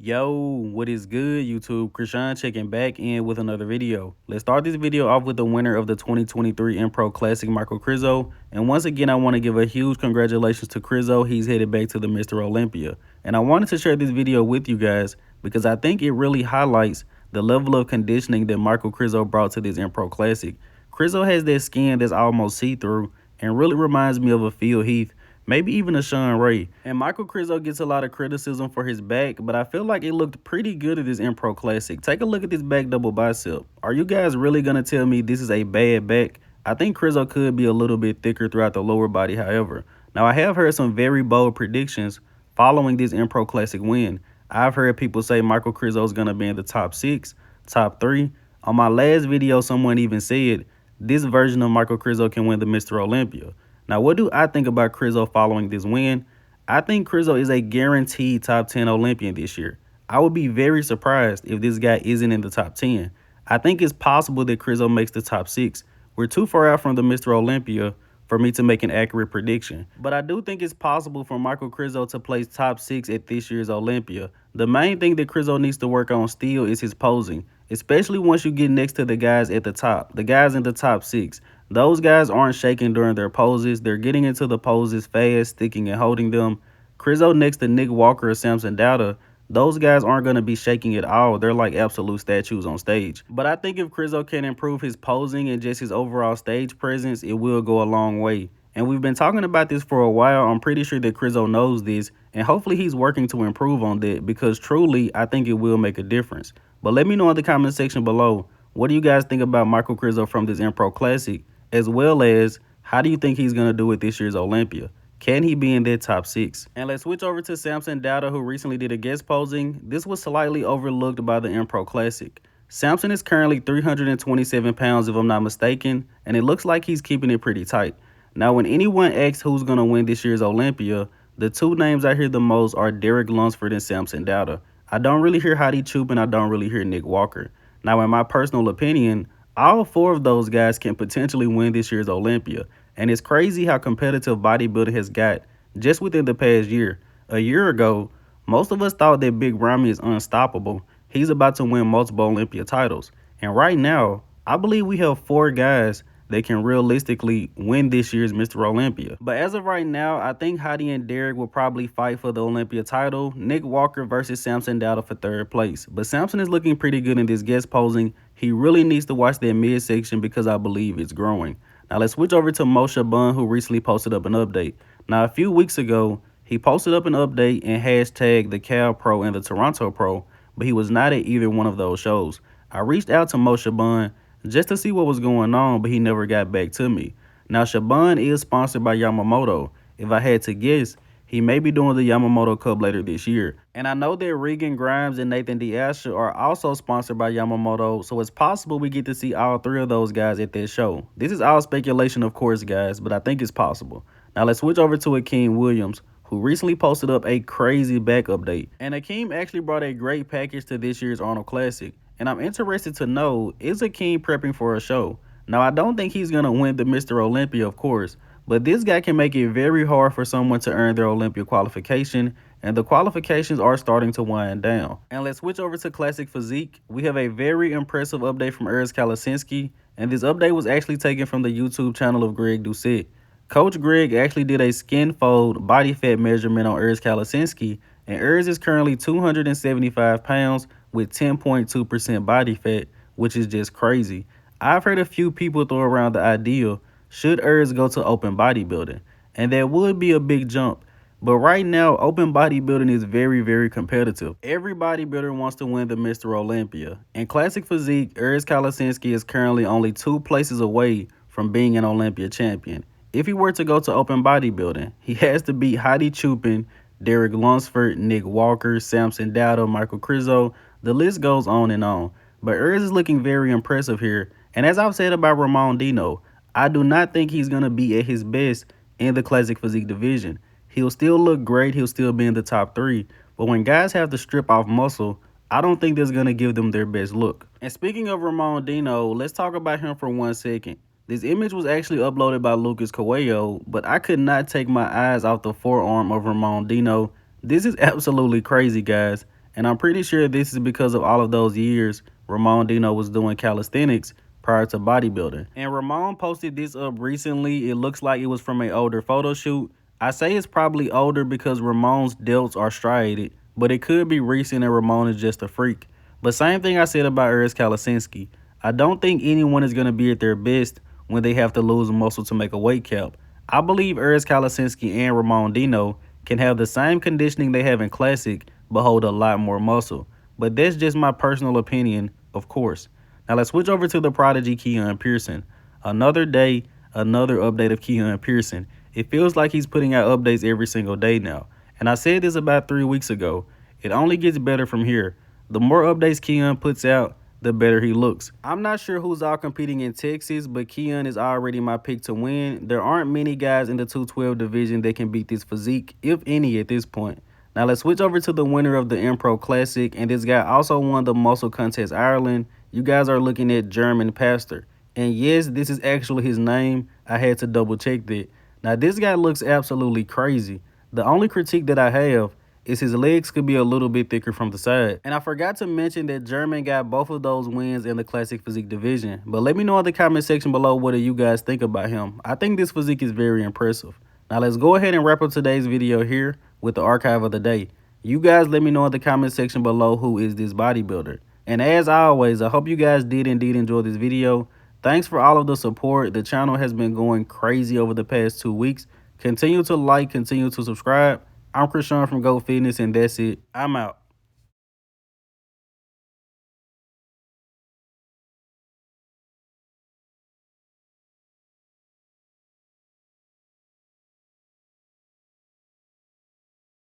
Yo, what is good, YouTube? Krishan checking back in with another video. Let's start this video off with the winner of the 2023 Pro Classic, Michal Krizo. And once again, I want to give a huge congratulations to Krizo. He's headed back to the Mr. Olympia. And I wanted to share this video with you guys because I think it really highlights the level of conditioning that Michal Krizo brought to this Pro Classic. Krizo has that skin that's almost see-through and really reminds me of a Phil Heath, maybe even a Sean Ray. And Michal Krizo gets a lot of criticism for his back, but I feel like it looked pretty good at this Pro Classic. Take a look at this back double bicep. Are you guys really going to tell me this is a bad back? I think Krizo could be a little bit thicker throughout the lower body, however. Now, I have heard some very bold predictions following this Pro Classic win. I've heard people say Michal Krizo is going to be in the top 6, top 3. On my last video, someone even said this version of Michal Krizo can win the Mr. Olympia. Now, what do I think about Krizo following this win? I think Krizo is a guaranteed top 10 Olympian this year. I would be very surprised if this guy isn't in the top 10. I think it's possible that Krizo makes the top 6. We're too far out from the Mr. Olympia for me to make an accurate prediction. But I do think it's possible for Michal Krizo to place top 6 at this year's Olympia. The main thing that Krizo needs to work on still is his posing, especially once you get next to the guys at the top, the guys in the top 6. Those guys aren't shaking during their poses. They're getting into the poses fast, sticking and holding them. Krizo next to Nick Walker or Samson Dauda, those guys aren't going to be shaking at all. They're like absolute statues on stage. But I think if Krizo can improve his posing and just his overall stage presence, it will go a long way. And we've been talking about this for a while. I'm pretty sure that Krizo knows this, and hopefully he's working to improve on that, because truly, I think it will make a difference. But let me know in the comment section below, what do you guys think about Michal Krizo from this Pro Classic? As well as, how do you think he's going to do at this year's Olympia? Can he be in that top 6? And let's switch over to Samson Dauda, who recently did a guest posing. This was slightly overlooked by the Pro Classic. Samson is currently 327 pounds, if I'm not mistaken, and it looks like he's keeping it pretty tight. Now, when anyone asks who's going to win this year's Olympia, the two names I hear the most are Derek Lunsford and Samson Dauda. I don't really hear Hadi Choopan, and I don't really hear Nick Walker. Now, in my personal opinion, all 4 of those guys can potentially win this year's Olympia. And it's crazy how competitive bodybuilding has got just within the past year. A year ago, most of us thought that Big Ramy is unstoppable. He's about to win multiple Olympia titles. And right now, I believe we have 4 guys that can realistically win this year's Mr. Olympia. But as of right now, I think Hadi and Derek will probably fight for the Olympia title. Nick Walker versus Samson Dauda for 3rd place. But Samson is looking pretty good in this guest posing. He really needs to watch that midsection because I believe it's growing. Now let's switch over to Shaaban, who recently posted up an update. Now a few weeks ago, he posted up an update and hashtagged the Cal Pro and the Toronto Pro, but he was not at either one of those shows. I reached out to Shaaban just to see what was going on, but he never got back to me. Now, Shaaban is sponsored by Yamamoto. If I had to guess, he may be doing the Yamamoto Cup later this year. And I know that Regan Grimes and Nathan D'Asher are also sponsored by Yamamoto, so it's possible we get to see all 3 of those guys at that show. This is all speculation, of course, guys, but I think it's possible. Now, let's switch over to Akim Williams, who recently posted up a crazy back update. And Akim actually brought a great package to this year's Arnold Classic. And I'm interested to know, is Akim prepping for a show? Now, I don't think he's going to win the Mr. Olympia, of course, but this guy can make it very hard for someone to earn their Olympia qualification, and the qualifications are starting to wind down. And let's switch over to Classic Physique. We have a very impressive update from Urs Kalecinski, and this update was actually taken from the YouTube channel of Greg Doucette. Coach Greg actually did a skin fold body fat measurement on Urs Kalecinski, and Urs is currently 275 pounds with 10.2% body fat, which is just crazy. I've heard a few people throw around the idea, should Urs go to open bodybuilding? And that would be a big jump. But right now, open bodybuilding is very, very competitive. Every bodybuilder wants to win the Mr. Olympia. In Classic Physique, Urs Kalecinski is currently only 2 places away from being an Olympia champion. If he were to go to open bodybuilding, he has to beat Hadi Choopan, Derek Lunsford, Nick Walker, Samson Dauda, Michal Krizo. The list goes on and on. But Urs is looking very impressive here. And as I've said about Ramon Dino, I do not think he's going to be at his best in the Classic Physique division. He'll still look great. He'll still be in the top 3. But when guys have to strip off muscle, I don't think that's going to give them their best look. And speaking of Ramon Dino, let's talk about him for 1 second. This image was actually uploaded by Lucas Coelho, but I could not take my eyes off the forearm of Ramon Dino. This is absolutely crazy, guys. And I'm pretty sure this is because of all of those years Ramon Dino was doing calisthenics prior to bodybuilding. And Ramon posted this up recently. It looks like it was from an older photo shoot. I say it's probably older because Ramon's delts are striated, but it could be recent and Ramon is just a freak. But same thing I said about Urs Kalecinski. I don't think anyone is going to be at their best when they have to lose muscle to make a weight cap. I believe Urs Kalecinski and Ramon Dino can have the same conditioning they have in Classic, but hold a lot more muscle. But that's just my personal opinion, of course. Now let's switch over to the prodigy Keone Pearson. Another day, another update of Keone Pearson. It feels like he's putting out updates every single day now. And I said this about 3 weeks ago. It only gets better from here. The more updates Keone puts out, the better he looks. I'm not sure who's all competing in Texas, but Keone is already my pick to win. There aren't many guys in the 212 division that can beat this physique, if any at this point. Now let's switch over to the winner of the Impro Classic, and this guy also won the Muscle Contest Ireland. You guys are looking at German Pastor. And yes, this is actually his name. I had to double check that. Now this guy looks absolutely crazy. The only critique that I have is his legs could be a little bit thicker from the side. And I forgot to mention that German got both of those wins in the Classic Physique division. But let me know in the comment section below what do you guys think about him. I think this physique is very impressive. Now let's go ahead and wrap up today's video here with the archive of the day. You guys let me know in the comment section below who is this bodybuilder. And as always, I hope you guys did indeed enjoy this video. Thanks for all of the support. The channel has been going crazy over the past 2 weeks. Continue to like, continue to subscribe. I'm Krishan from Go Fitness, and that's it. I'm out.